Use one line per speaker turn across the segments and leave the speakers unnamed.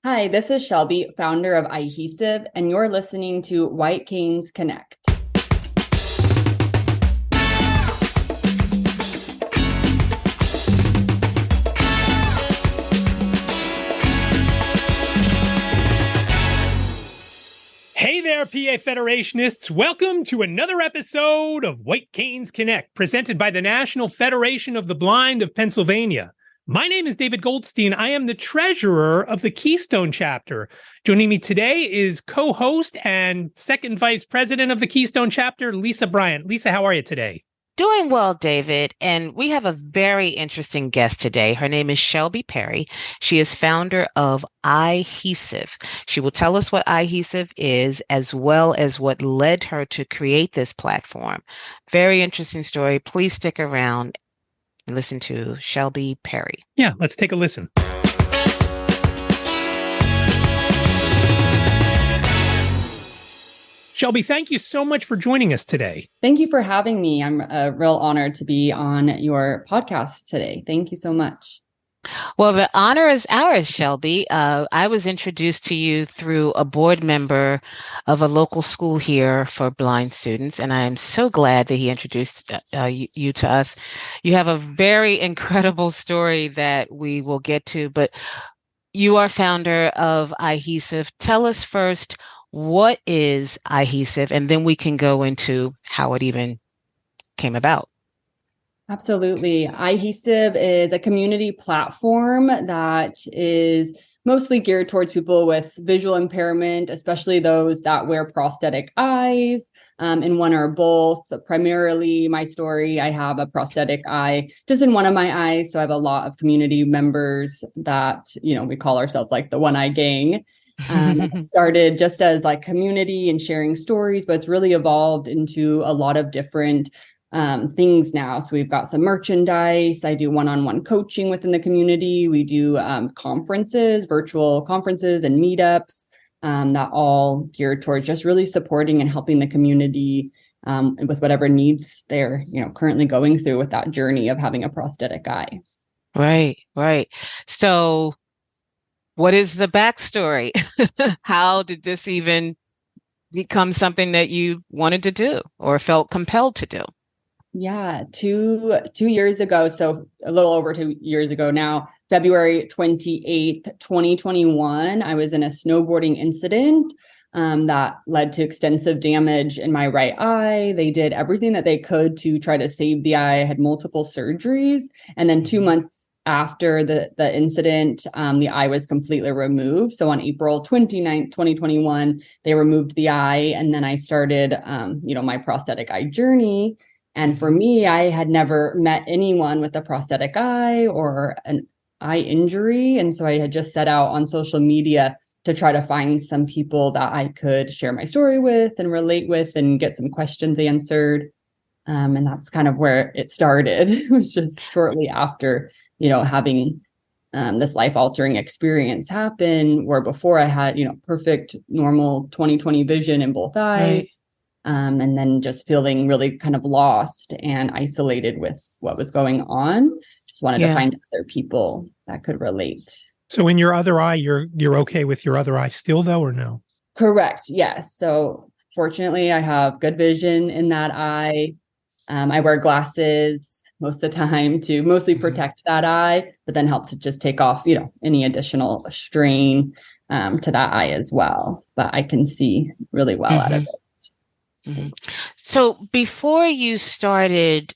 Hi, this is Shelby, founder of Eyehesive, and you're listening to White Canes Connect.
Hey there, PA Federationists. Welcome to another episode of White Canes Connect, presented by the National Federation of the Blind of Pennsylvania. My name is David Goldstein. I am the treasurer of the Keystone chapter. Joining me today is co-host and second vice president of the Keystone chapter, Lisa Bryant. Lisa, how are you today?
Doing well, David. And we have a very interesting guest today. Her name is Shelby Perry. She is founder of Eyehesive. She will tell us what Eyehesive is, as well as what led her to create this platform. Very interesting story. Please stick around and listen to Shelby Perry.
Yeah, let's take a listen. Shelby, thank you so much for joining us today.
Thank you for having me. I'm real honored to be on your podcast today. Thank you so much.
Well, the honor is ours, Shelby. I was introduced to you through a board member of a local school here for blind students, and I am so glad that he introduced you to us. You have a very incredible story that we will get to, but you are founder of Eyehesive. Tell us first, what is Eyehesive, and then we can go into how it even came about.
Absolutely. Eyehesive is a community platform that is mostly geared towards people with visual impairment, especially those that wear prosthetic eyes in one or both. Primarily, my story, I have a prosthetic eye just in one of my eyes. So I have a lot of community members that, we call ourselves like the One Eye Gang. Started just as like community and sharing stories, but it's really evolved into a lot of different things now. So we've got some merchandise. I do one-on-one coaching within the community. We do conferences, virtual conferences and meetups that all geared towards just really supporting and helping the community with whatever needs they're currently going through with that journey of having a prosthetic eye.
Right. So what is the backstory? How did this even become something that you wanted to do or felt compelled to do?
Yeah, two years ago, so a little over 2 years ago now, February 28th, 2021, I was in a snowboarding incident that led to extensive damage in my right eye. They did everything that they could to try to save the eye. I had multiple surgeries. And then 2 months after the incident, the eye was completely removed. So on April 29th, 2021, they removed the eye. And then I started, my prosthetic eye journey. And for me, I had never met anyone with a prosthetic eye or an eye injury. And so I had just set out on social media to try to find some people that I could share my story with and relate with and get some questions answered. And that's kind of where it started. It was just shortly after, having this life-altering experience happen, where before I had, perfect, normal 20/20 vision in both eyes. Right. And then just feeling really kind of lost and isolated with what was going on. Just wanted to find other people that could relate.
So in your other eye, you're okay with your other eye still, though, or no?
Correct. Yes. So fortunately, I have good vision in that eye. I wear glasses most of the time to mostly protect that eye, but then help to just take off, any additional strain to that eye as well. But I can see really well out of it.
Mm-hmm. So before you started,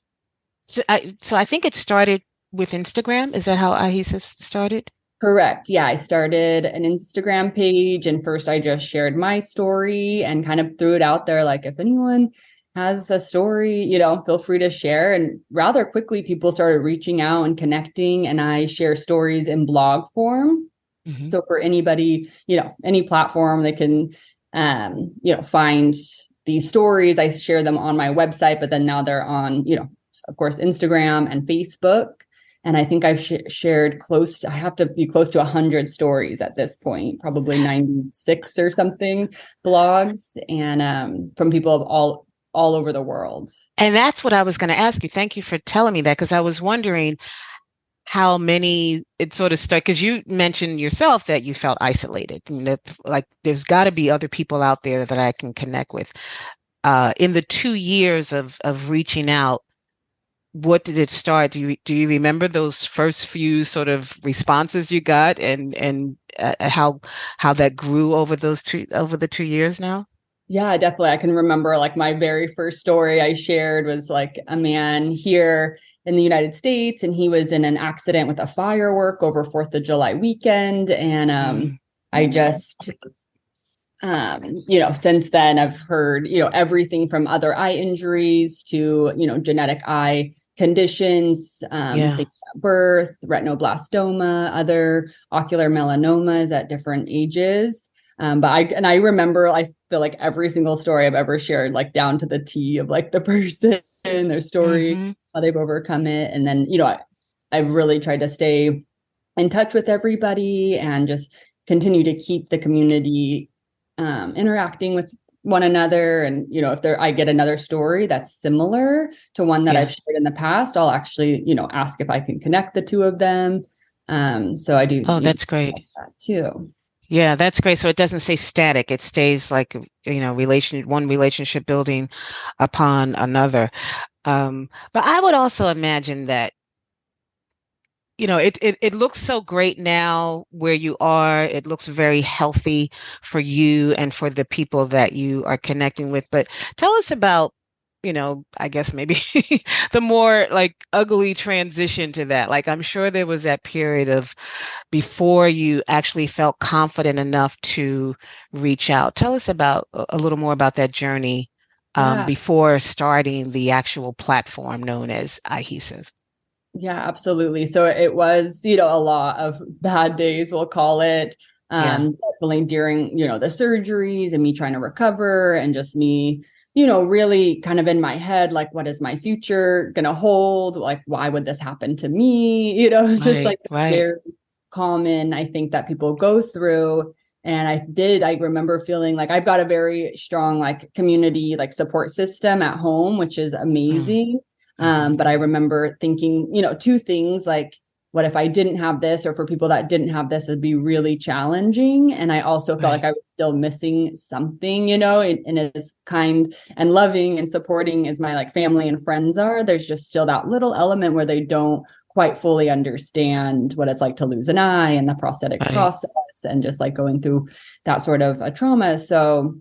I think it started with Instagram. Is that how Eyehesive started?
Correct. Yeah, I started an Instagram page, and first I just shared my story and kind of threw it out there. Like, if anyone has a story, feel free to share. And rather quickly, people started reaching out and connecting, and I share stories in blog form. Mm-hmm. So for anybody, any platform, they can, find these stories. I share them on my website, but then now they're on, of course, Instagram and Facebook. And I think I've shared I have to be close to 100 stories at this point, probably 96 or something blogs, and from people of all over the world.
And that's what I was going to ask you. Thank you for telling me that, because I was wondering, how many it sort of stuck, because you mentioned yourself that you felt isolated and that like there's got to be other people out there that I can connect with. In the 2 years of reaching out, what did it start? Do you remember those first few sort of responses you got, and how that grew over the 2 years now?
Yeah, definitely. I can remember like my very first story I shared was like a man here in the United States, and he was in an accident with a firework over 4th of July weekend. And
Mm,
I just, since then I've heard, everything from other eye injuries to, genetic eye conditions,
yeah.
things at birth, retinoblastoma, other ocular melanomas at different ages. But I remember, I feel like every single story I've ever shared, like down to the T of like the person and their story,
Hmm.
how they've overcome it. And then, I've really tried to stay in touch with everybody and just continue to keep the community interacting with one another. And, if I get another story that's similar to one that
Yeah.
I've shared in the past, I'll actually, ask if I can connect the two of them. So I do,
Oh, that's great.
that too.
Yeah, that's great. So it doesn't stay static. It stays like, one relationship building upon another. But I would also imagine that, it looks so great now where you are. It looks very healthy for you and for the people that you are connecting with. But tell us about, I guess maybe the more like ugly transition to that. Like I'm sure there was that period of before you actually felt confident enough to reach out. Tell us about a little more about that journey
Yeah.
before starting the actual platform known as Eyehesive.
Yeah, absolutely. So it was, a lot of bad days, we'll call it.
Yeah.
Definitely during, the surgeries and me trying to recover and just me, really kind of in my head, like, what is my future gonna hold? Like, why would this happen to me? Just
Right,
like
right.
very common, I think, that people go through. And I remember feeling like I've got a very strong like community, like support system at home, which is
Mm,
amazing.
mhm.
But I remember thinking, two things like, what if I didn't have this, or for people that didn't have this, it'd be really challenging. And I also felt like
Right.
I was still missing something, and as kind and loving and supporting as my like family and friends are, there's just still that little element where they don't quite fully understand what it's like to lose an eye and the prosthetic
Right.
process and just like going through that sort of a trauma. So,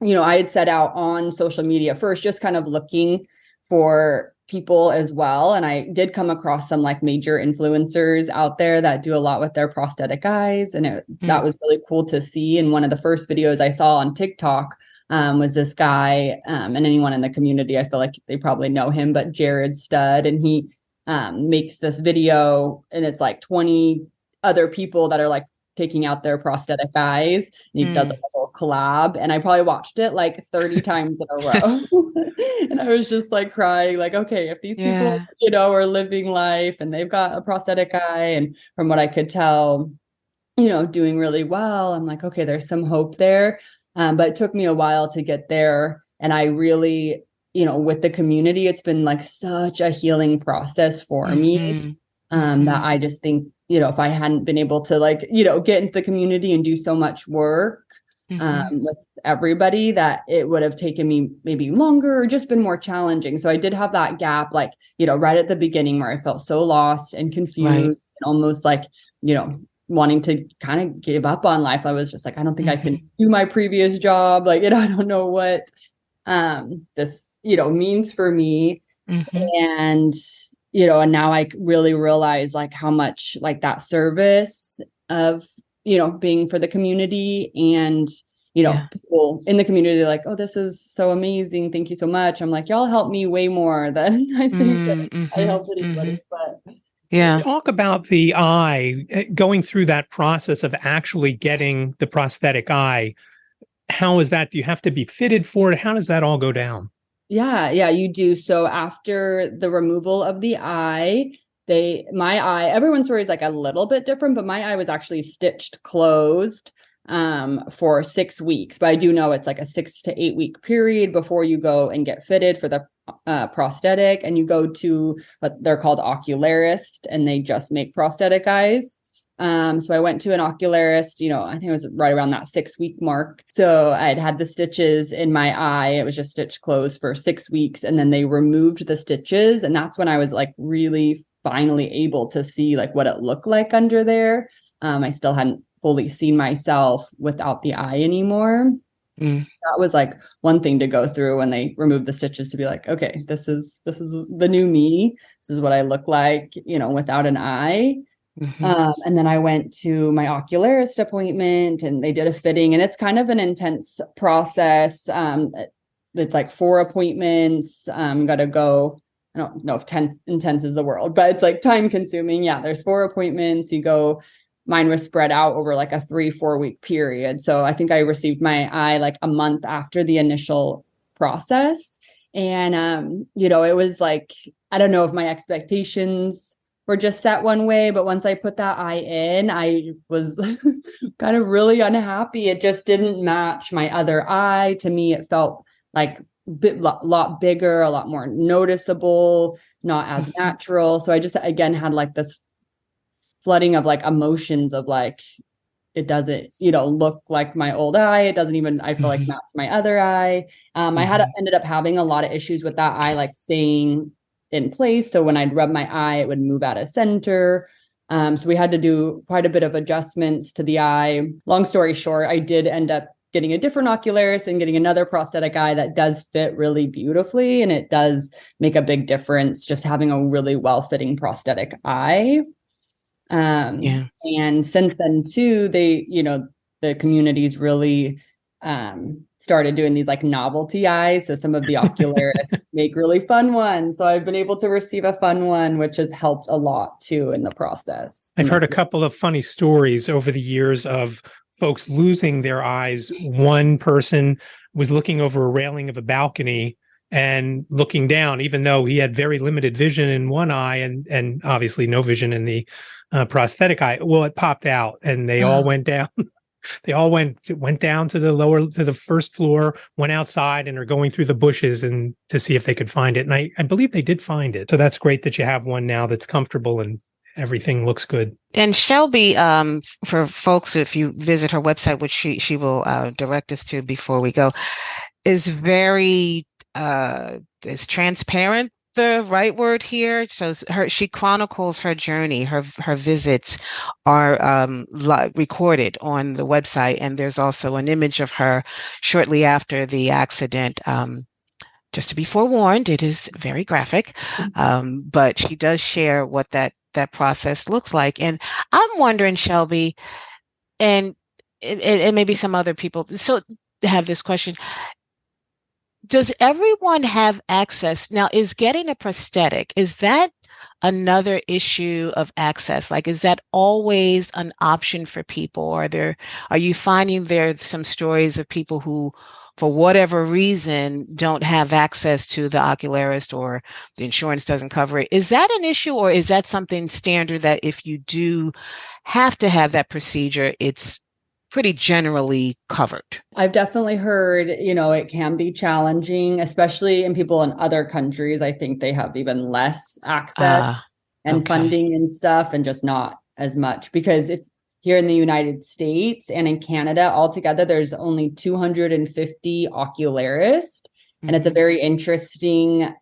I had set out on social media first, just kind of looking for people as well. And I did come across some like major influencers out there that do a lot with their prosthetic eyes. And
Mm,
that was really cool to see. And one of the first videos I saw on TikTok was this guy, and anyone in the community, I feel like they probably know him, but Jared Stud. And he makes this video, and it's like 20 other people that are like taking out their prosthetic eyes. He does a
mm.
little collab, and I probably watched it like 30 times in a row. And I was just like crying, like, okay, if these people,
Yeah.
are living life and they've got a prosthetic eye, and from what I could tell, doing really well, I'm like, okay, there's some hope there. But it took me a while to get there. And I really, with the community, it's been like such a healing process for me,
Hmm.
that
Hmm.
I just think, if I hadn't been able to like, get into the community and do so much work
Hmm.
with everybody, that it would have taken me maybe longer or just been more challenging. So I did have that gap, like, right at the beginning where I felt so lost and
Right.
confused and almost like, wanting to kind of give up on life. I was just like, I don't think I can
Hmm.
do my previous job. Like, I don't know what this, means for me.
Hmm.
And and now I really realize like how much like that service of being for the community, and
Yeah.
people in the community are like, oh, this is so amazing, thank you so much. I'm like, y'all help me way more than I think that
Mm,
I
hmm.
help anybody.
Hmm.
But
Yeah.
Talk about the eye, going through that process of actually getting the prosthetic eye. How is that? Do you have to be fitted for it? How does that all go down?
yeah, you do. So after the removal of the eye, my eye, everyone's story is like a little bit different, but my eye was actually stitched closed for 6 weeks. But I do know it's like a 6 to 8 week period before you go and get fitted for the prosthetic, and you go to what they're called ocularist, and they just make prosthetic eyes. So I went to an ocularist, I think it was right around that 6-week mark. So I'd had the stitches in my eye. It was just stitched closed for 6 weeks. And then they removed the stitches. And that's when I was like really finally able to see like what it looked like under there. I still hadn't fully seen myself without the eye anymore. So that was like one thing to go through when they removed the stitches, to be like, okay, this is the new me. This is what I look like, without an eye. And then I went to my ocularist appointment, and they did a fitting, and it's kind of an intense process. It's like 4 appointments. Got to go. I don't know if intense is the word, but it's like time consuming. Yeah, there's 4 appointments. You go. Mine was spread out over like a 3-4 week period. So I think I received my eye like a month after the initial process. And, it was like, I don't know if my expectations were just set one way, but once I put that eye in, I was kind of really unhappy. It just didn't match my other eye. To me, it felt like lot bigger, a lot more noticeable, not as natural. So I just, again, had like this flooding of like emotions of like, it doesn't, look like my old eye. It doesn't even, I feel like match my other eye. I ended up having a lot of issues with that eye, like staying in place. So when I'd rub my eye, it would move out of center. So we had to do quite a bit of adjustments to the eye. Long story short, I did end up getting a different ocularist and getting another prosthetic eye that does fit really beautifully. And it does make a big difference just having a really well-fitting prosthetic eye. And since then too, they, the community's really started doing these like novelty eyes. So some of the ocularists make really fun ones. So I've been able to receive a fun one, which has helped a lot too in the process.
I've heard a couple of funny stories over the years of folks losing their eyes. One person was looking over a railing of a balcony and looking down, even though he had very limited vision in one eye and obviously no vision in the prosthetic eye. Well, it popped out, and they all went down. They all went down to the first floor, went outside, and are going through the bushes and to see if they could find it. And I believe they did find it. So that's great that you have one now that's comfortable and everything looks good.
And Shelby, for folks, if you visit her website, which she will direct us to before we go, is very is transparent. The right word here. Shows she chronicles her journey. Her visits are recorded on the website, and there's also an image of her shortly after the accident. Just to be forewarned, it is very graphic, but she does share what that process looks like. And I'm wondering, Shelby, and maybe some other people so have this question. Does everyone have access? Now, is getting a prosthetic, is that another issue of access? Like, is that always an option for people? Are you finding there some stories of people who, for whatever reason, don't have access to the ocularist or the insurance doesn't cover it? Is that an issue, or is that something standard that if you do have to have that procedure, it's pretty generally covered?
I've definitely heard, it can be challenging, especially in people in other countries. I think they have even less access and funding and stuff, and just not as much, because if here in the United States and in Canada altogether, there's only 250 ocularists. And it's a very interesting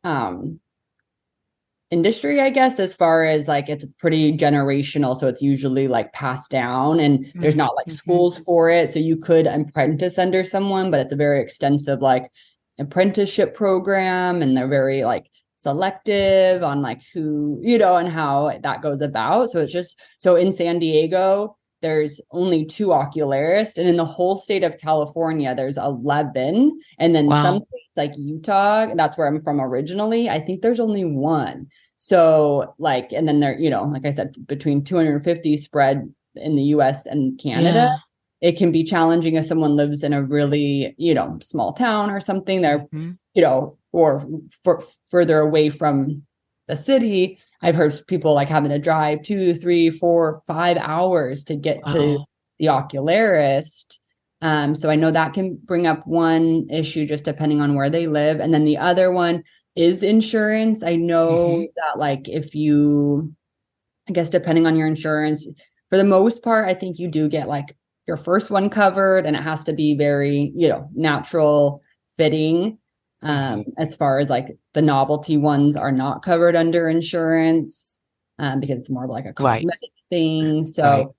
industry, I guess, as far as like it's pretty generational. So it's usually like passed down, and there's not like schools for it. So you could apprentice under someone, but it's a very extensive like apprenticeship program, and they're very like selective on like who, and how that goes about. So it's just, so in San Diego, there's only 2 ocularists, and in the whole state of California, there's 11. And then some states like Utah, that's where I'm from originally, I think there's only 1. So like, and then there, like I said, between 250 spread in the US and Canada, it can be challenging if someone lives in a really, small town or something. They're, or further away from the city. I've heard people like having to drive 2, 3, 4, 5 hours to get to the ocularist. So I know that can bring up one issue just depending on where they live. And then the other one, is insurance. I know that like if you, I guess depending on your insurance, for the most part, I think you do get like your first one covered, and it has to be very, natural fitting. As far as like the novelty ones are not covered under insurance, because it's more of like a cosmetic thing. So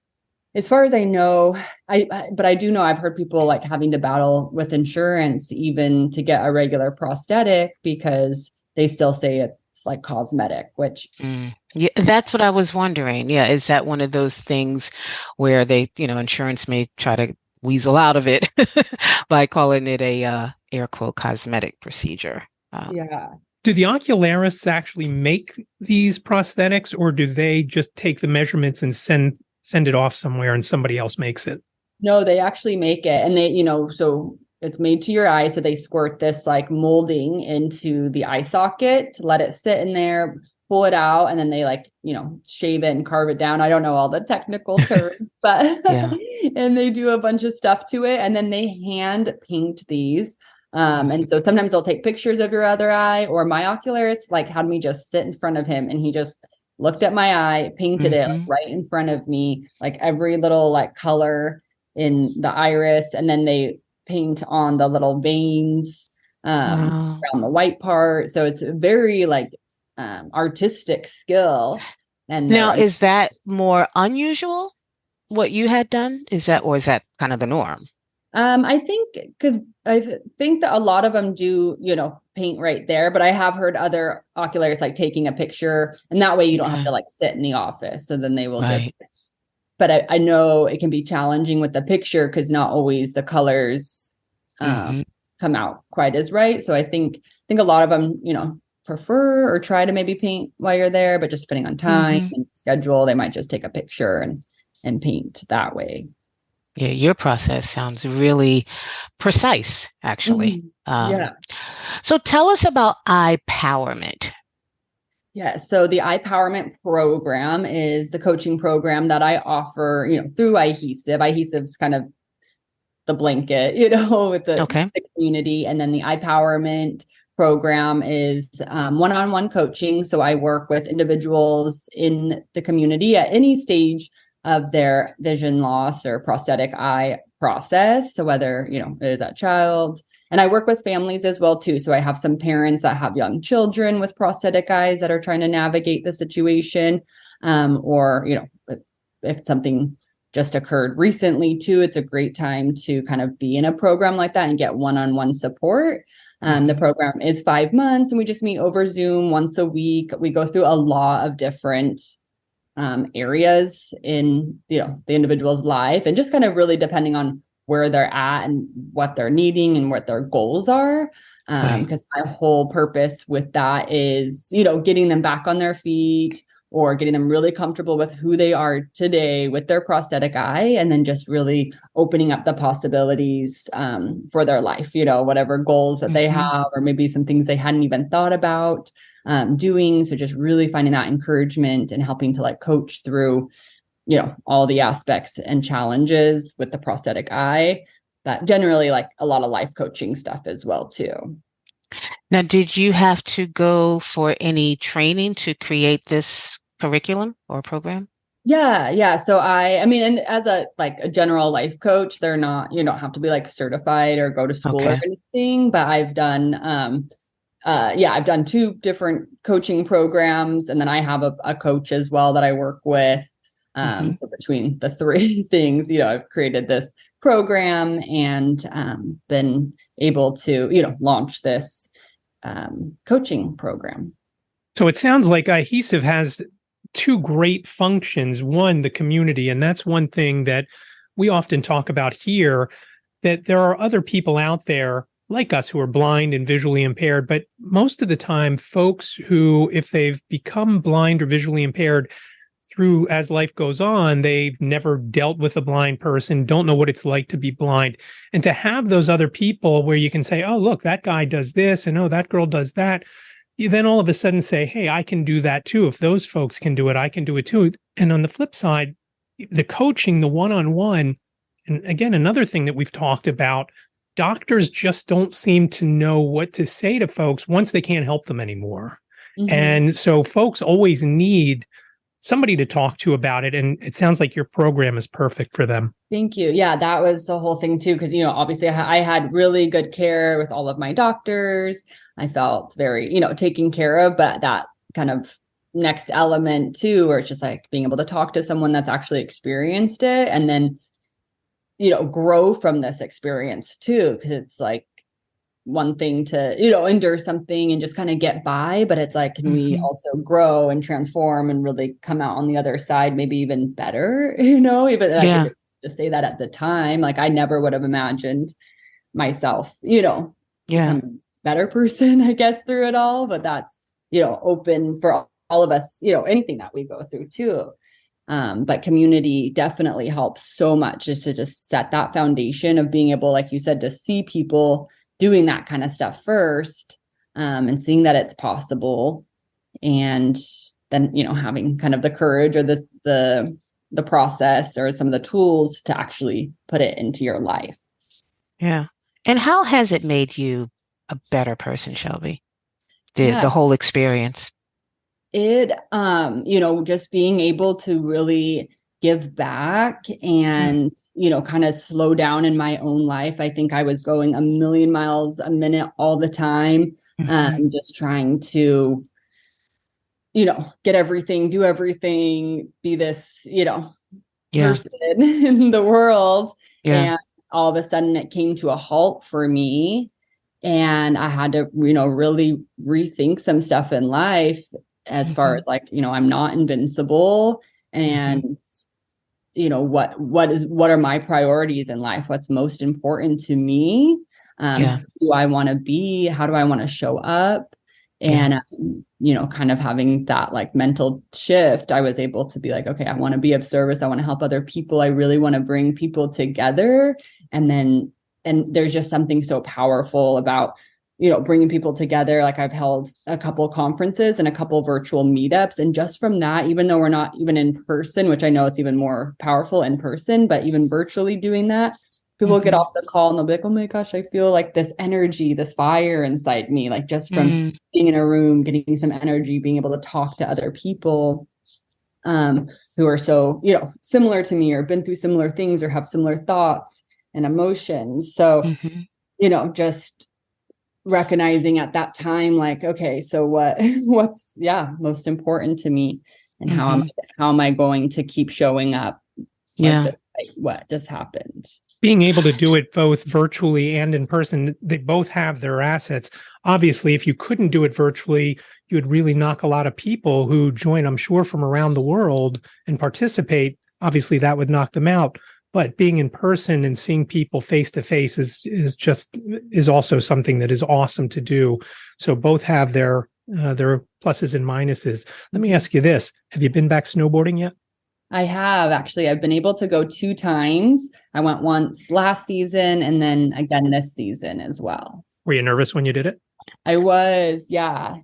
as far as I know, but I do know I've heard people like having to battle with insurance even to get a regular prosthetic because they still say it's like cosmetic, which
yeah, that's what I was wondering. Yeah, is that one of those things where they, insurance may try to weasel out of it by calling it a air quote cosmetic procedure?
Yeah.
Do the ocularists actually make these prosthetics, or do they just take the measurements and send it off somewhere and somebody else makes it?
No, they actually make it, and they, so it's made to your eye. So they squirt this like molding into the eye socket, let it sit in there, pull it out, and then they like, shave it and carve it down. I don't know all the technical terms, but and they do a bunch of stuff to it, and then they hand paint these. And so sometimes they'll take pictures of your other eye, or my ocularist like had me just sit in front of him and he just looked at my eye, painted it like, right in front of me, like every little like color in the iris, and then they paint on the little veins around the white part. So it's a very like artistic skill. And
now, is that more unusual what you had done? Or is that kind of the norm?
I think because I think that a lot of them do, paint right there, but I have heard other ocularists like taking a picture, and that way you don't have to like sit in the office. So then they will just, but I know it can be challenging with the picture because not always the colors come out quite as right. So I think a lot of them, prefer or try to maybe paint while you're there, but just depending on time and schedule, they might just take a picture and paint that way.
Yeah, your process sounds really precise, actually. So tell us about Eyepowerment.
Yeah, so the Eyepowerment program is the coaching program that I offer, through Eyehesive. Eyehesive is kind of the blanket, with the community. And then the Eyepowerment program is one-on-one coaching. So I work with individuals in the community at any stage of their vision loss or prosthetic eye process. So whether, it is a child, and I work with families as well too. So I have some parents that have young children with prosthetic eyes that are trying to navigate the situation. Or, if something just occurred recently too, it's a great time to kind of be in a program like that and get one-on-one support. The program is 5 months and we just meet over Zoom once a week. We go through a lot of different areas in the individual's life, and just kind of really depending on where they're at and what they're needing and what their goals are, because my whole purpose with that is getting them back on their feet or getting them really comfortable with who they are today with their prosthetic eye, and then just really opening up the possibilities for their life, whatever goals that they have, or maybe some things they hadn't even thought about doing. So just really finding that encouragement and helping to like coach through, all the aspects and challenges with the prosthetic eye, but generally like a lot of life coaching stuff as well too.
Now, did you have to go for any training to create this curriculum or program?
Yeah. So I mean, and as a general life coach, they're not, you don't have to be like certified or go to school or anything, but I've done, I've done 2 different coaching programs, and then I have a coach as well that I work with. So between the 3 things, I've created this program and been able to, launch this coaching program.
So it sounds like Eyehesive has 2 great functions. One, the community, and that's one thing that we often talk about here, that there are other people out there like us who are blind and visually impaired, but most of the time, folks who, if they've become blind or visually impaired as life goes on, they've never dealt with a blind person, don't know what it's like to be blind. And to have those other people where you can say, oh, look, that guy does this, and oh, that girl does that. You then all of a sudden say, hey, I can do that too. If those folks can do it, I can do it too. And on the flip side, the coaching, the one-on-one, and again, another thing that we've talked about doctors just don't seem to know what to say to folks once they can't help them anymore.
Mhm.
And so folks always need somebody to talk to about it. And it sounds like your program is perfect for them.
Thank you. Yeah, that was the whole thing too. Because, obviously I had really good care with all of my doctors. I felt very, taken care of, but that kind of next element too, where it's just like being able to talk to someone that's actually experienced it and then, grow from this experience too. Because it's like one thing to, endure something and just kind of get by, but it's like, can we also grow and transform and really come out on the other side, maybe even better, even I could just say that at the time, like I never would have imagined myself, becoming a better person, I guess, through it all, but that's, open for all of us, anything that we go through too. But community definitely helps so much just to just set that foundation of being able, like you said, to see people doing that kind of stuff first, and seeing that it's possible, and then having kind of the courage or the process or some of the tools to actually put it into your life.
Yeah. And how has it made you a better person, Shelby? The whole experience.
It just being able to really give back and kind of slow down in my own life. I think I was going a million miles a minute all the time, just trying to get everything, do everything, be this person in the world, and all of a sudden it came to a halt for me, and I had to really rethink some stuff in life as far as like I'm not invincible, and what are my priorities in life? What's most important to me? Who do I want to be? How do I want to show up? And, kind of having that like mental shift, I was able to be like, okay, I want to be of service. I want to help other people. I really want to bring people together. And there's just something so powerful about bringing people together. Like I've held a couple conferences and a couple virtual meetups. And just from that, even though we're not even in person, which I know it's even more powerful in person, but even virtually doing that, people get off the call and they'll be like, oh my gosh, I feel like this energy, this fire inside me, like just from being in a room, getting some energy, being able to talk to other people who are so, similar to me or been through similar things or have similar thoughts and emotions. So, just recognizing at that time, like, okay, so what's most important to me, and how am I going to keep showing up despite what just happened?
Being able to do it both virtually and in person, they both have their assets. Obviously, if you couldn't do it virtually, you would really knock a lot of people who join, I'm sure, from around the world and participate. Obviously, that would knock them out. But being in person and seeing people face to face is also something that is awesome to do. So both have their pluses and minuses. Let me ask you this: have you been back snowboarding yet?
I have, actually. I've been able to go 2 times. I went once last season and then again this season as well.
Were you nervous when you did it?
I was, yeah.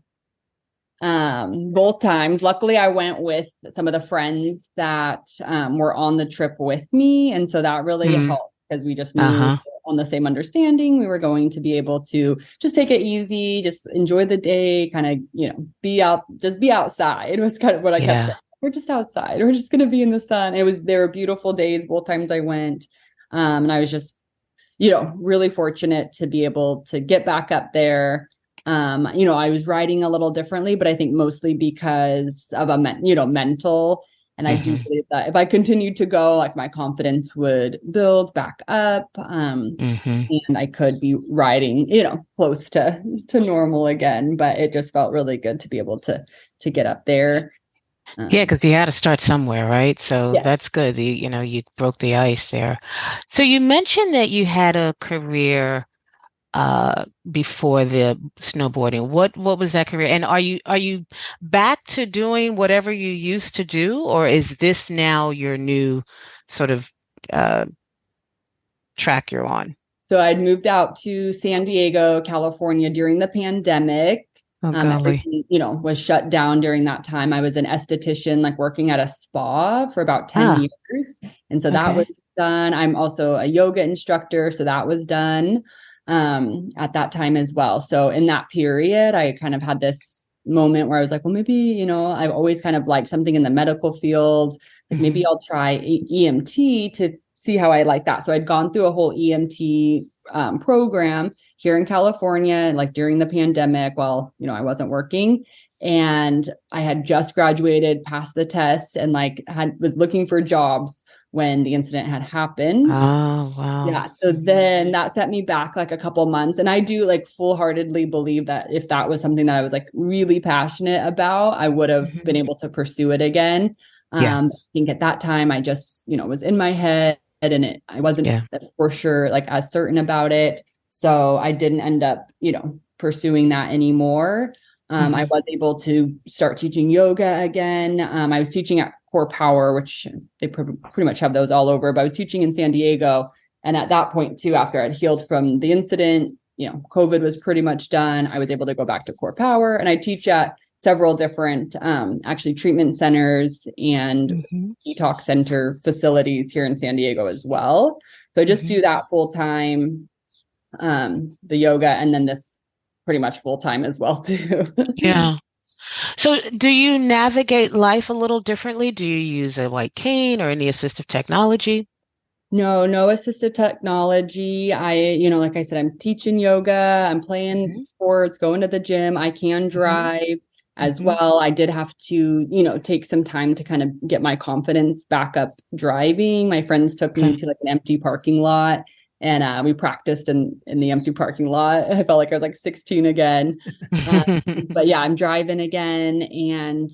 Both times. Luckily, I went with some of the friends that were on the trip with me. And so that really helped, because we just knew on the same understanding we were going to be able to just take it easy, just enjoy the day, kind of, be outside. It was kind of what I kept saying. We're just outside. We're just going to be in the sun. They were beautiful days both times I went. And I was just, really fortunate to be able to get back up there. I was riding a little differently, but I think mostly because of mental. And I do believe that if I continued to go, like my confidence would build back up. And I could be riding, close to normal again. But it just felt really good to be able to get up there.
Because you had to start somewhere, right? So that's good. You broke the ice there. So you mentioned that you had a career before the snowboarding. What was that career? And are you back to doing whatever you used to do, or is this now your new sort of track you're on?
So I'd moved out to San Diego, California during the pandemic. Everything, was shut down during that time. I was an esthetician, like working at a spa for about 10 years. And so that was done. I'm also a yoga instructor, so that was done at that time as well. So in that period, I kind of had this moment where I was like, well, maybe, I've always kind of liked something in the medical field. Like maybe I'll try EMT to see how I like that. So I'd gone through a whole EMT program here in California, like during the pandemic while, I wasn't working. And I had just graduated, passed the test, and was looking for jobs when the incident had happened.
Oh, wow.
Yeah. So then that set me back like a couple months. And I do like full-heartedly believe that if that was something that I was like really passionate about, I would have been able to pursue it again. I think at that time I just, was in my head and I wasn't for sure like as certain about it. So I didn't end up, pursuing that anymore. I was able to start teaching yoga again. I was teaching at Core Power, which they pretty much have those all over, but I was teaching in San Diego. And at that point too, after I'd healed from the incident, COVID was pretty much done. I was able to go back to Core Power, and I teach at several different actually treatment centers and detox center facilities here in San Diego as well. So I just do that full time, the yoga, and then this pretty much full time as well too.
Yeah. So do you navigate life a little differently? Do you use a white cane or any assistive technology?
No assistive technology. Like I said, I'm teaching yoga, I'm playing sports, going to the gym. I can drive as well. I did have to, take some time to kind of get my confidence back up driving. My friends took me to like an empty parking lot, and we practiced in the empty parking lot. I felt like I was like 16 again. But yeah, I'm driving again. And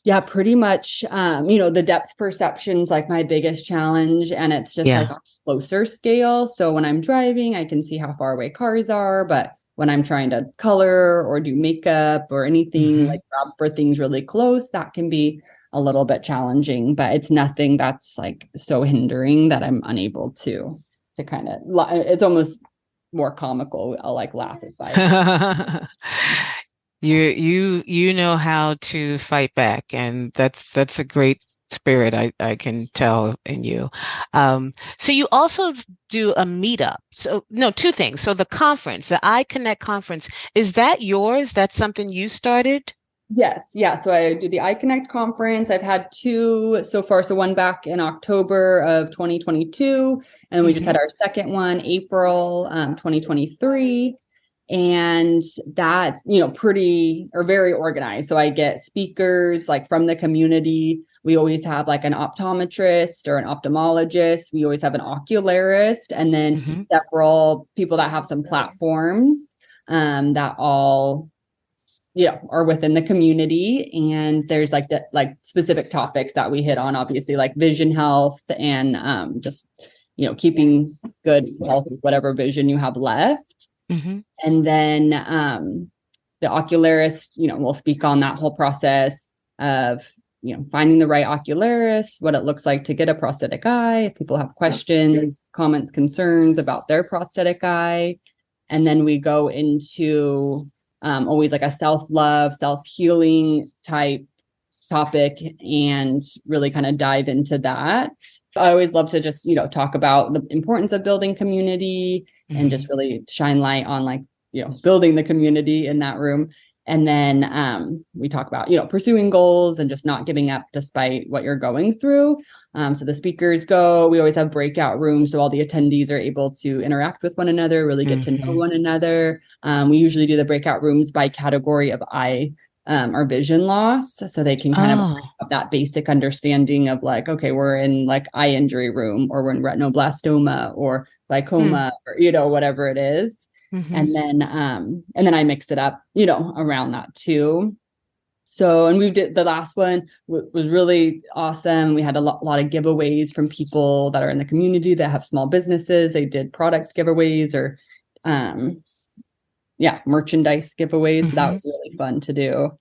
yeah, pretty much, the depth perception's like my biggest challenge. And it's just like a closer scale. So when I'm driving, I can see how far away cars are. But when I'm trying to color or do makeup or anything like grab for things really close, that can be a little bit challenging. But it's nothing that's like so hindering that I'm unable to kind of, it's almost more comical. I'll like laugh if I
You know how to fight back, and that's a great spirit I can tell in you. So you also do a meetup. So no, two things. So the conference, the iConnect conference, is that yours? That's something you started?
Yes. Yeah. So I do the iConnect conference. I've had two so far. So one back in October of 2022, and we just had our second one, April 2023. And that's, pretty or very organized. So I get speakers like from the community. We always have like an optometrist or an ophthalmologist. We always have an ocularist, and then several people that have some platforms that all are within the community. And there's like specific topics that we hit on, obviously like vision health and just, keeping good health with whatever vision you have left. And then the ocularist, will speak on that whole process of, finding the right ocularist, what it looks like to get a prosthetic eye, if people have questions, comments, concerns about their prosthetic eye. And then we go into always like a self-love, self-healing type topic and really kind of dive into that. I always love to just, talk about the importance of building community and just really shine light on like, building the community in that room. And then we talk about, pursuing goals and just not giving up despite what you're going through. So the speakers we always have breakout rooms. So all the attendees are able to interact with one another, really get to know one another. We usually do the breakout rooms by category of eye or vision loss. So they can kind of have that basic understanding of like, okay, we're in like eye injury room, or we're in retinoblastoma or glaucoma, or, whatever it is. And then I mix it up, around that too. So, and we did the last one was really awesome. We had a lot of giveaways from people that are in the community that have small businesses. They did product giveaways or, merchandise giveaways. So that was really fun to do.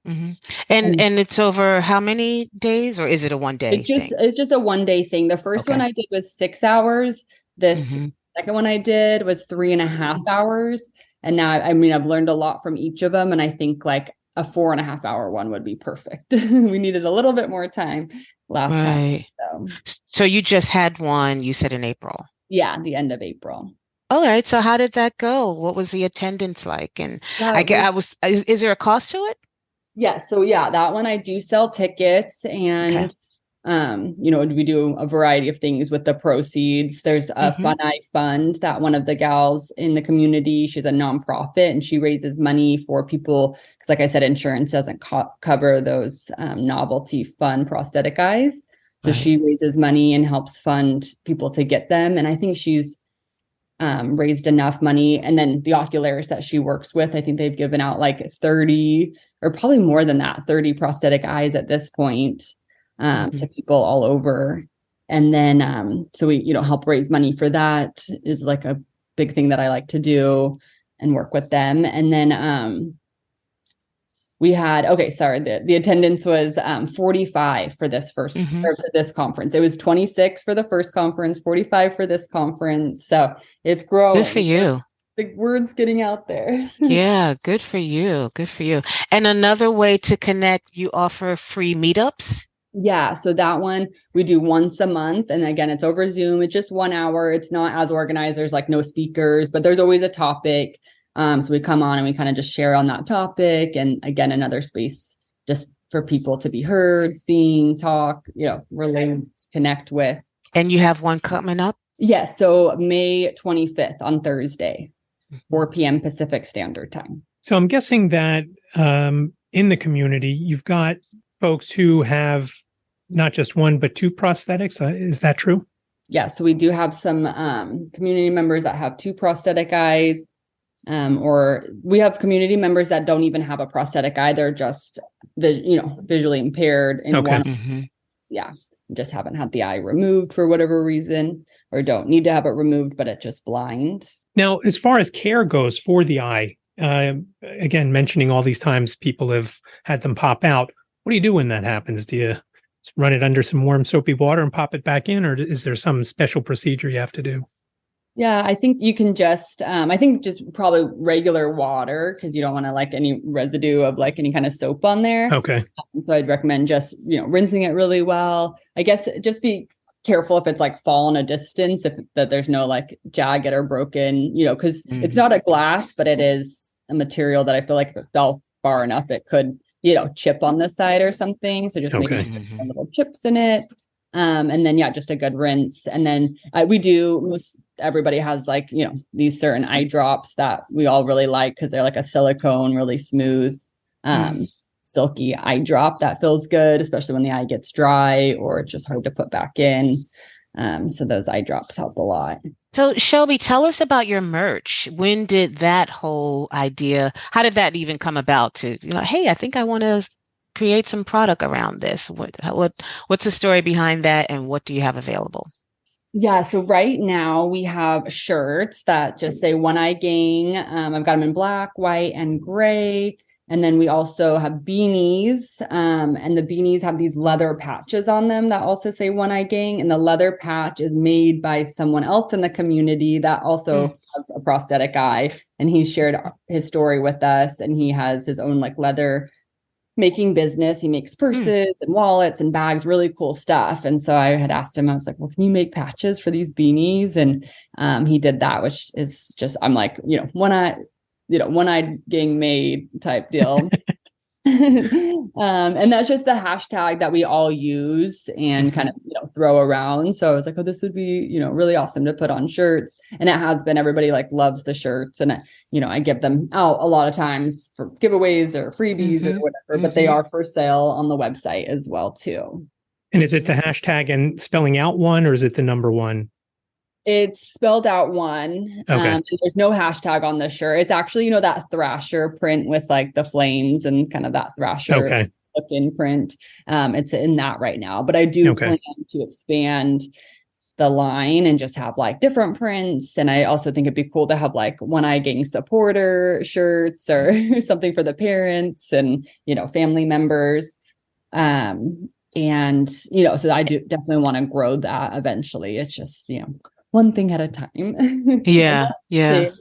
And it's over how many days, or is it a one-day thing?
It's just a one-day thing. The first one I did was 6 hours. This second one I did was 3.5 hours. And now, I've learned a lot from each of them. And I think like a 4.5 hour one would be perfect. We needed a little bit more time last time.
Right. So you just had one, you said in April.
Yeah, the end of April.
All right. So how did that go? What was the attendance like? And
Yeah,
is there a cost to it?
yeah. So yeah, that one I do sell tickets
Okay.
and we do a variety of things with the proceeds. There's a Fun Eye Fund that one of the gals in the community, she's a nonprofit and she raises money for people because like I said, insurance doesn't cover those novelty fun prosthetic eyes. So
Right.
she raises money and helps fund people to get them. And I think she's raised enough money. And then the ocularist that she works with, I think they've given out like 30 or probably more than that, 30 prosthetic eyes at this point to people all over. And then, so we, help raise money for that is like a big thing that I like to do and work with them. And then, we had, the attendance was 45 for this first or for this conference. It was 26 for the first conference, 45 for this conference. So it's growing.
Good for you.
The word's getting out there.
Yeah, good for you. Good for you. And another way to connect, you offer free meetups?
Yeah, so that one we do once a month. And again, it's over Zoom. It's just 1 hour. It's not as organized. There's like no speakers, but there's always a topic. So we come on and we kind of just share on that topic. And again, another space just for people to be heard, seen, talk, relate, connect with.
And you have one coming up?
Yes. So May 25th on Thursday, 4 p.m. Pacific Standard Time.
So I'm guessing that in the community, you've got folks who have not just one, but two prosthetics. Is that true?
Yeah. So we do have some community members that have two prosthetic eyes. Or we have community members that don't even have a prosthetic eye. They're just, visually impaired in one. Yeah. Just haven't had the eye removed for whatever reason, or don't need to have it removed, but it's just blind.
Now, as far as care goes for the eye, again, mentioning all these times people have had them pop out. What do you do when that happens? Do you run it under some warm soapy water and pop it back in, or is there some special procedure you have to do?
Yeah, I think you can just, just probably regular water because you don't want to like any residue of like any kind of soap on there.
Okay.
So I'd recommend just, rinsing it really well. I guess just be careful if it's like fallen a distance, that there's no like jagged or broken, because it's not a glass, but it is a material that I feel like if it fell far enough, it could, chip on the side or something. So just making sure there's little chips in it. And then, just a good rinse. And then everybody has like, these certain eye drops that we all really like because they're like a silicone, really smooth, silky eye drop that feels good, especially when the eye gets dry or it's just hard to put back in. So those eye drops help a lot.
So Shelby, tell us about your merch. When did that whole idea, how did that even come about to, hey, I think I want to create some product around this? What's the story behind that, and what do you have available?
Yeah, so right now we have shirts that just say One Eye Gang. I've got them in black, white, and gray. And then we also have beanies, and the beanies have these leather patches on them that also say One Eye Gang. And the leather patch is made by someone else in the community that also has a prosthetic eye. And he shared his story with us, and he has his own like leather making business. He makes purses and wallets and bags, really cool stuff. And so I had asked him, I was like, well, can you make patches for these beanies? And he did that, which is just, I'm like, one-eyed gang made type deal. And that's just the hashtag that we all use and kind of, throw around. So I was like, oh, this would be, really awesome to put on shirts. And it has been, everybody like loves the shirts. And, I give them out a lot of times for giveaways or freebies or whatever, but they are for sale on the website as well too.
And is it the hashtag and spelling out one, or is it the number one?
It's spelled out one.
Okay.
There's no hashtag on the shirt. It's actually, that Thrasher print with like the flames and kind of that Thrasher looking print. It's in that right now, but I do plan to expand the line and just have like different prints. And I also think it'd be cool to have like One Eye Gang supporter shirts or something for the parents and, family members. And, so I do definitely want to grow that eventually. It's just, one thing at a time.
Yeah.
I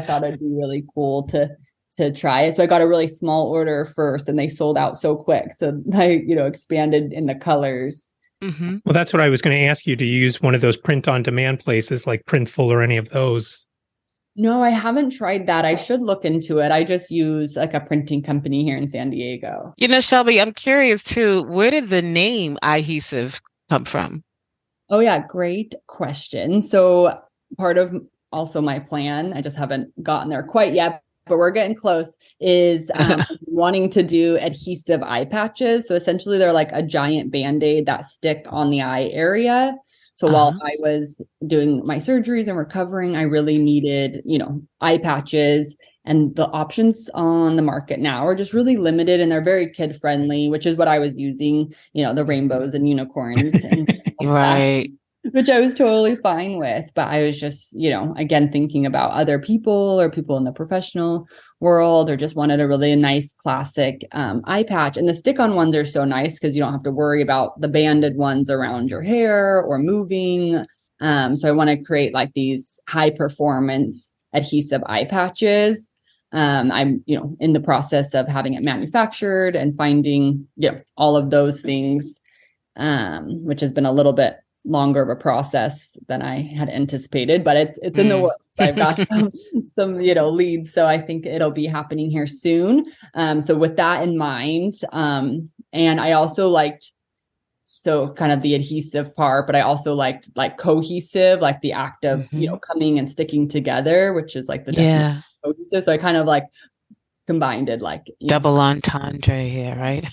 thought it'd be really cool to to try it. So I got a really small order first and they sold out so quick. So I, expanded in the colors.
Mm-hmm.
Well, that's what I was going to ask you. Do you use one of those print on demand places like Printful or any of those?
No, I haven't tried that. I should look into it. I just use like a printing company here in San Diego.
Shelby, I'm curious too, where did the name Eyehesive come from?
Oh yeah, great question. So part of also my plan, I just haven't gotten there quite yet, but we're getting close, is wanting to do adhesive eye patches. So essentially they're like a giant Band-Aid that stick on the eye area. So while I was doing my surgeries and recovering, I really needed, eye patches. And the options on the market now are just really limited and they're very kid friendly, which is what I was using, the rainbows and unicorns and
Right.
which I was totally fine with. But I was just, again, thinking about other people or people in the professional world, or just wanted a really nice classic eye patch. And the stick-on ones are so nice because you don't have to worry about the banded ones around your hair or moving. So I want to create like these high performance adhesive eye patches. I'm, in the process of having it manufactured and finding, all of those things, which has been a little bit longer of a process than I had anticipated, but it's in the works. I've got some leads, so I think it'll be happening here soon. So with that in mind, and I also liked kind of the adhesive part, but I also liked like cohesive, like the act of coming and sticking together, which is like the definition of cohesive. So I kind of like combined it, like
double entendre here, right?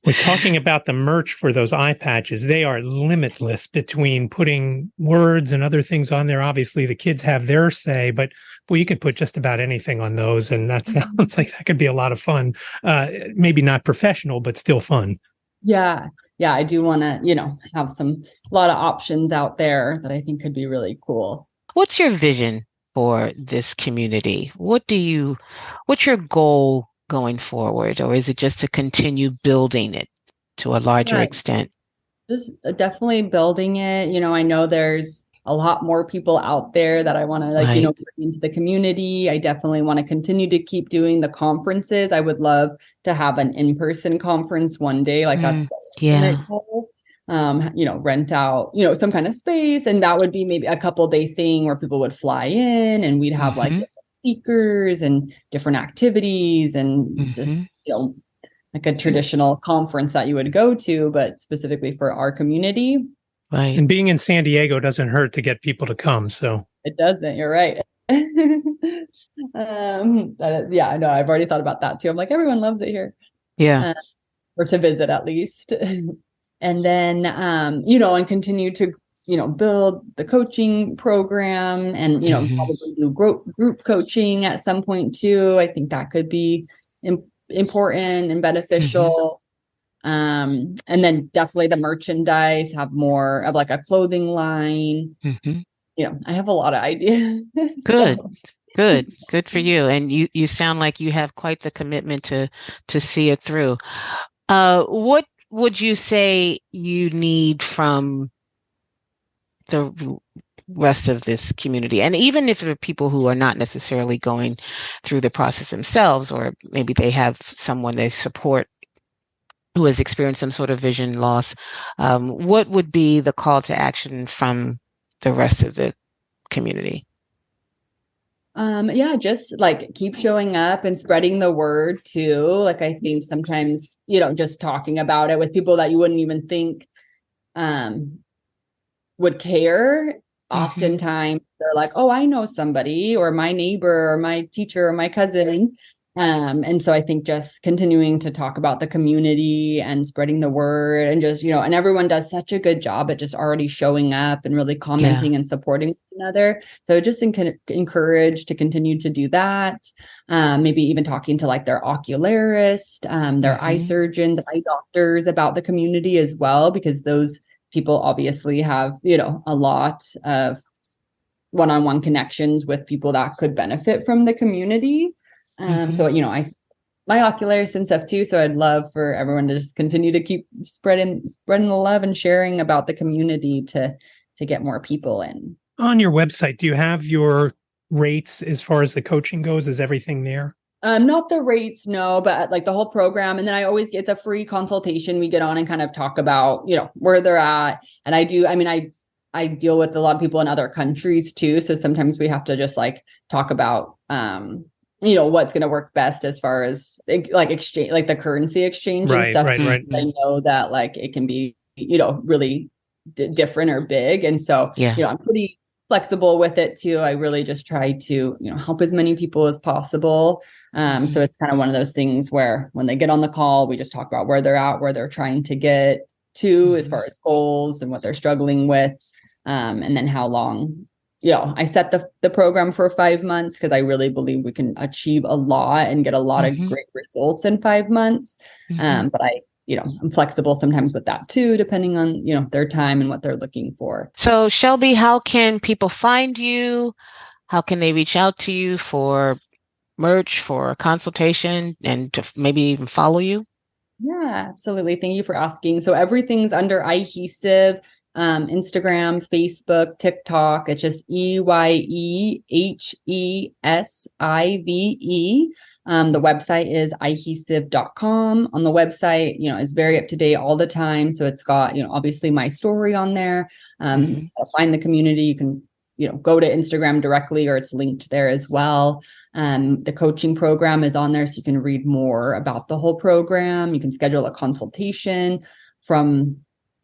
We're talking about the merch for those eye patches. They are limitless between putting words and other things on there. Obviously, the kids have their say, but you could put just about anything on those. And that sounds like that could be a lot of fun. Maybe not professional, but still fun.
Yeah. Yeah. I do want to, have a lot of options out there that I think could be really cool.
What's your vision for this community? What's your goal going forward? Or is it just to continue building it to a larger extent?
Just definitely building it. I know there's a lot more people out there that I want to bring into the community. I definitely want to continue to keep doing the conferences. I would love to have an in-person conference one day. Like that's goal. Rent out, some kind of space. And that would be maybe a couple day thing where people would fly in and we'd have like speakers and different activities and just, like a traditional conference that you would go to, but specifically for our community.
Right.
And being in San Diego doesn't hurt to get people to come. So
it doesn't. You're right. I know. I've already thought about that too. I'm like, everyone loves it here.
Yeah.
Or to visit at least. And then, and continue to, build the coaching program and, probably do group coaching at some point too. I think that could be important and beneficial. And then definitely the merchandise, have more of like a clothing line. I have a lot of ideas.
Good. Good for you. And you sound like you have quite the commitment to see it through. What would you say you need from the rest of this community? And even if there are people who are not necessarily going through the process themselves, or maybe they have someone they support who has experienced some sort of vision loss, what would be the call to action from the rest of the community?
Just like keep showing up and spreading the word too. Like I think sometimes, just talking about it with people that you wouldn't even think would care. Oftentimes they're like, oh, I know somebody, or my neighbor, or my teacher, or my cousin. And so I think just continuing to talk about the community and spreading the word, and just, and everyone does such a good job at just already showing up and really commenting and supporting one another. So just encourage to continue to do that. Maybe even talking to like their ocularist, their eye surgeons, eye doctors about the community as well, because those people obviously have, a lot of one-on-one connections with people that could benefit from the community. So, my ocularist and stuff too. So I'd love for everyone to just continue to keep spreading the love and sharing about the community to get more people in.
On your website, do you have your rates as far as the coaching goes? Is everything there?
Not the rates, no, but like the whole program. And then it's a free consultation. We get on and kind of talk about, where they're at. And I deal with a lot of people in other countries too. So sometimes we have to just like talk about, what's going to work best as far as like exchange, like the currency exchange and stuff.
Right.
I know that like it can be, really different or big. And so, I'm pretty flexible with it too. I really just try to, help as many people as possible. So it's kind of one of those things where when they get on the call, we just talk about where they're at, where they're trying to get to as far as goals and what they're struggling with. And then how long, I set the program for 5 months because I really believe we can achieve a lot and get a lot of great results in 5 months. But I'm flexible sometimes with that too, depending on, their time and what they're looking for.
So Shelby, how can people find you? How can they reach out to you for merch, for a consultation, and to maybe even follow you?
Yeah, absolutely. Thank you for asking. So everything's under Eyehesive, Instagram, Facebook, TikTok. It's just EYEHESIVE. The website is eyehesive.com. On the website, is very up to date all the time. So it's got, obviously my story on there. Find the community. You can, go to Instagram directly, or it's linked there as well. The coaching program is on there, so you can read more about the whole program. You can schedule a consultation from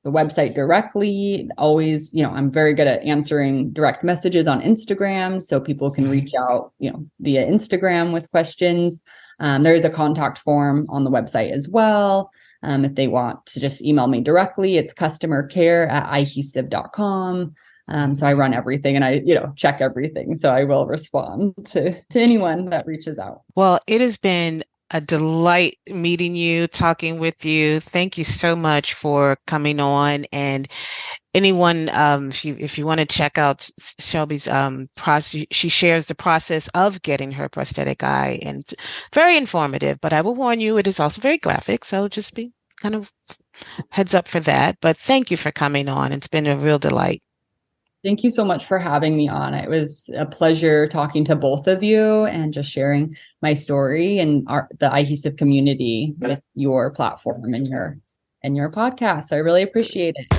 the website directly. Always, I'm very good at answering direct messages on Instagram, so people can reach out, via Instagram with questions. There is a contact form on the website as well. If they want to just email me directly, it's customercare@eyehesive.com. So I run everything and I, check everything. So I will respond to anyone that reaches out.
Well, it has been a delight meeting you, talking with you. Thank you so much for coming on. And anyone, if you want to check out Shelby's process, she shares the process of getting her prosthetic eye, and very informative. But I will warn you, it is also very graphic. So just be kind of heads up for that. But thank you for coming on. It's been a real delight.
Thank you so much for having me on. It was a pleasure talking to both of you and just sharing my story and the Eyehesive community with your platform and your podcast. So I really appreciate it.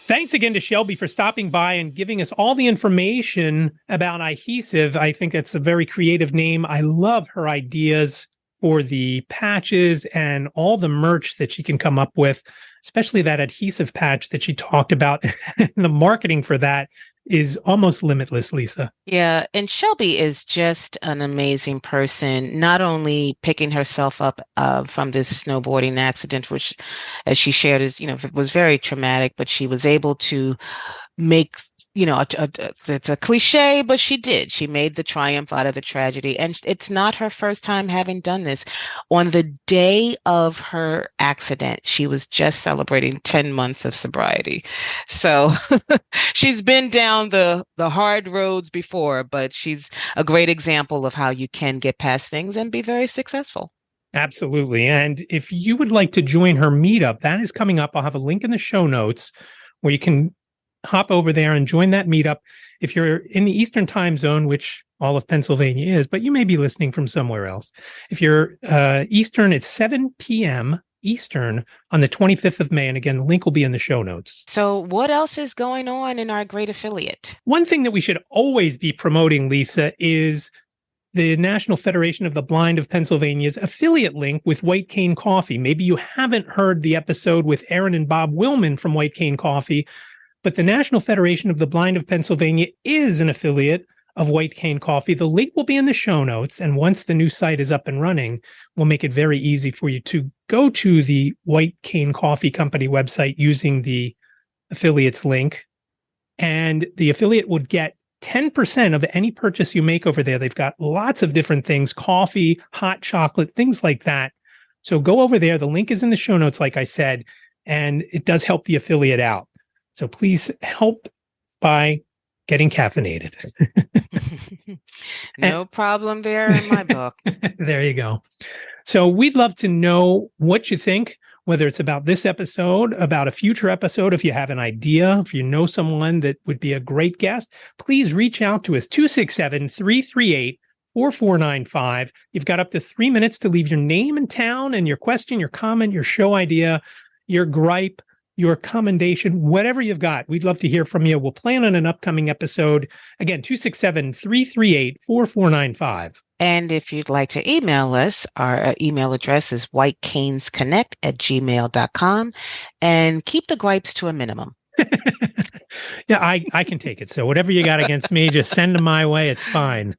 Thanks again to Shelby for stopping by and giving us all the information about Eyehesive. I think it's a very creative name. I love her ideas for the patches and all the merch that she can come up with, especially that adhesive patch that she talked about. The marketing for that is almost limitless, Lisa.
Yeah, and Shelby is just an amazing person, not only picking herself up from this snowboarding accident, which, as she shared, is, was very traumatic, but she was able to make, it's a cliche, but she did. She made the triumph out of the tragedy. And it's not her first time having done this. On the day of her accident, she was just celebrating 10 months of sobriety. So she's been down the hard roads before, but she's a great example of how you can get past things and be very successful.
Absolutely. And if you would like to join her meetup, that is coming up. I'll have a link in the show notes where you can hop over there and join that meetup. If you're in the Eastern time zone, which all of Pennsylvania is, but you may be listening from somewhere else. If you're Eastern, it's 7 p.m. Eastern on the 25th of May. And again, the link will be in the show notes.
So what else is going on in our great affiliate?
One thing that we should always be promoting, Lisa, is the National Federation of the Blind of Pennsylvania's affiliate link with White Cane Coffee. Maybe you haven't heard the episode with Aaron and Bob Willman from White Cane Coffee, but the National Federation of the Blind of Pennsylvania is an affiliate of White Cane Coffee. The link will be in the show notes, and once the new site is up and running, we'll make it very easy for you to go to the White Cane Coffee Company website using the affiliate's link, and the affiliate would get 10% of any purchase you make over there. They've got lots of different things, coffee, hot chocolate, things like that. So go over there. The link is in the show notes, like I said, and it does help the affiliate out. So please help by getting caffeinated.
No problem there in my book.
There you go. So we'd love to know what you think. whether it's about this episode, about a future episode. If you have an idea, if you know someone that would be a great guest, please reach out to us, 267-338-4495. You've got up to 3 minutes to leave your name and town and your question, your comment, your show idea, your gripe, your commendation, whatever you've got. We'd love to hear from you. We'll plan on an upcoming episode. Again, 267-338-4495.
And if you'd like to email us, our email address is whitecanesconnect@gmail.com. And keep the gripes to a minimum.
Yeah, I can take it. So whatever you got against me, just send them my way. It's fine.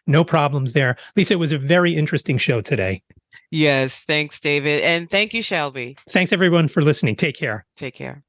No problems there. Lisa, it was a very interesting show today.
Yes, thanks, David. And thank you, Shelby.
Thanks, everyone, for listening. Take care.
Take care.